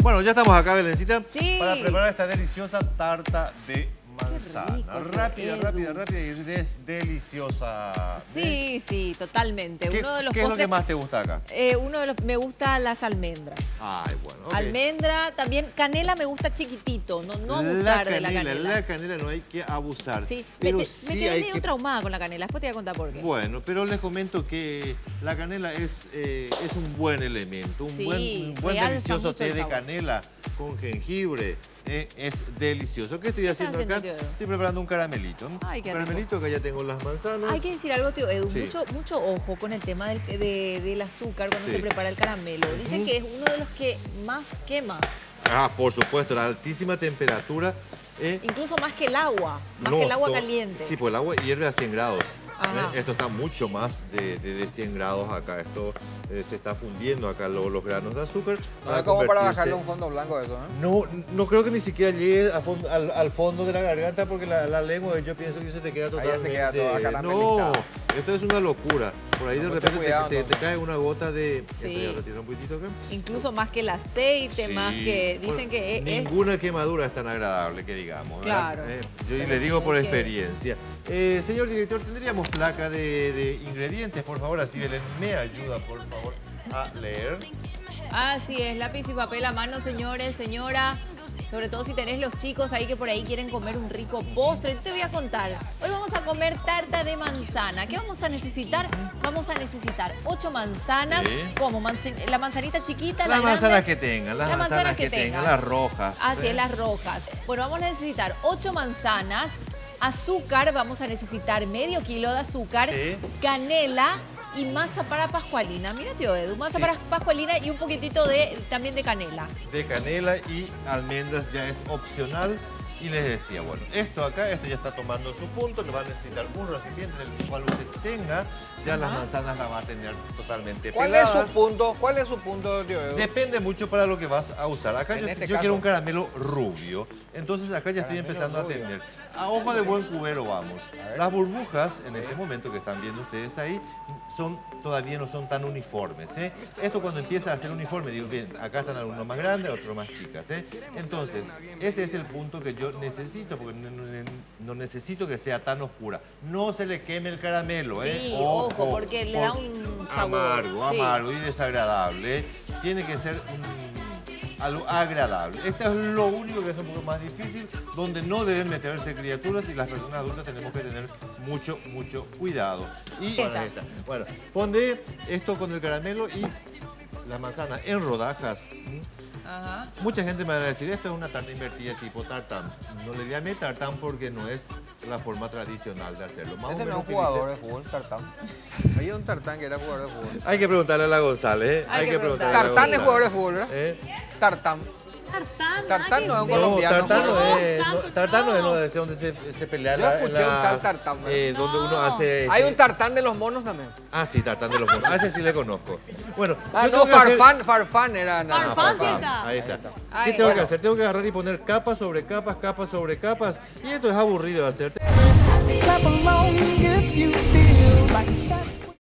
Bueno, ya estamos acá, Belencita, Sí. para preparar esta deliciosa tarta de manzana. rico, Rápida, Edu. rápida, rápida y deliciosa. Sí, sí, totalmente. ¿Qué, Uno de los qué es lo que postres- más te gusta acá? me gusta las almendras. Ay, bueno, ok. Almendra, también canela me gusta chiquitito, no abusar de la canela. La canela no hay que abusar. Sí, pero me sí quedé hay medio que... traumada con la canela, después te voy a contar por qué. Bueno, pero les comento que la canela es un buen elemento, un Sí, buen realza delicioso mucho té el de sabor. canela con jengibre. Es delicioso. ¿Qué estoy ¿Qué estás haciendo acá? haciendo, tío Edu? Estoy preparando un caramelito. Ay, qué Un caramelito, acá ya tengo las manzanas. Hay que decir algo, tío Edu, Sí. mucho ojo con el tema del azúcar cuando Sí. se prepara el caramelo. Dicen que es uno de los que más quema, Ah, por supuesto, la altísima temperatura. incluso más que el agua, que el agua caliente. Sí, pues el agua hierve a 100 grados. Ajá. Esto está mucho más de 100 grados acá. Esto se está fundiendo acá los granos de azúcar. No es como para convertirse- bajarle un fondo blanco eso, ¿eh? No creo que ni siquiera llegue al fondo de la garganta porque la lengua yo pienso que se te queda Ahí ya totalmente... se queda toda No, caramelizada. esto es una locura. Por ahí de Mucho repente cuidado, te entonces. cae una gota de... Sí. Voy a retirar un poquitito acá. Incluso más que el aceite, Sí. más que... Dicen Bueno, que es... ninguna quemadura es tan agradable que digamos, ¿verdad? Claro. Yo Pero le digo sí por hay que- experiencia. Señor director, ¿tendríamos placa de ingredientes? Por favor, así Belén me ayuda, por favor, a leer. Así es, lápiz y papel a mano, señores, señora. Sobre todo si tenés los chicos ahí que por ahí quieren comer un rico postre. Yo te voy a contar. Hoy vamos a comer tarta de manzana. ¿Qué vamos a necesitar? Vamos a necesitar 8 manzanas. Sí. ¿Cómo? La manzanita chiquita, la Las manzanas grande. que tengan, las Las manzanas que tengan, las rojas. Así es, las rojas. Bueno, vamos a necesitar 8 manzanas, azúcar, vamos a necesitar medio kilo de azúcar, Sí. canela y masa para pascualina. Mira, tío Edu, masa Sí. para pascualina y un poquitito también de canela. De canela y almendras ya es opcional. Y les decía, bueno, esto ya está tomando su punto, que va a necesitar un recipiente en el cual usted tenga, ya las manzanas las va a tener totalmente ¿Cuál es peladas. su punto? ¿Cuál es su punto, tío Edu? Depende mucho para lo que vas a usar. Acá En yo, este yo quiero caso. un caramelo rubio, entonces acá ya estoy Caramelo empezando a rubio. atender. A ojo de buen cubero vamos. ver. Las burbujas, en este momento que están viendo ustedes ahí, todavía no son tan uniformes. Esto cuando empieza a ser uniforme, digo, bien, acá están algunos más grandes, otros más chicas. Entonces, ese es el punto que yo necesito, porque no necesito que sea tan oscura. No se le queme el caramelo, Sí, ojo, porque le da un sabor. Amargo, Sí. amargo y desagradable. Tiene que ser algo agradable. Esto es lo único que es un poco más difícil, donde no deben meterse criaturas y las personas adultas tenemos que tener mucho, mucho cuidado. Y ¿Qué bueno, ahí está. Bueno, pondré esto con el caramelo y la manzana en rodajas. Ajá. Mucha gente me va a decir, esto es una tarta invertida tipo tartán. No le llame tartán porque no es la forma tradicional de hacerlo. Más o Ese no menos es un jugador de fútbol, Tartán. Hay un Tartán que era jugador de fútbol. Hay que preguntarle a la González, Hay que preguntarle a la Tartán es González. jugador de fútbol, ¿verdad? ¿Eh? Tartán. Tartán no es un No, colombiano. tartán no jugador. es, tartán no es no, es donde se pelea Yo escuché un tal tartán, ¿verdad? donde uno hace... Hay un Tartán de los monos también. Ah, sí, tartán de los monos. A ese sí le conozco. Bueno, Ah, yo no, tengo que hacer- Farfán era nada. Ah, Farfán sí farfán. está. Ahí está. Ahí. ¿Qué tengo que Bueno. hacer? Tengo que agarrar y poner capas sobre capas, capas sobre capas. Y esto es aburrido de hacer. Clap along if you feel like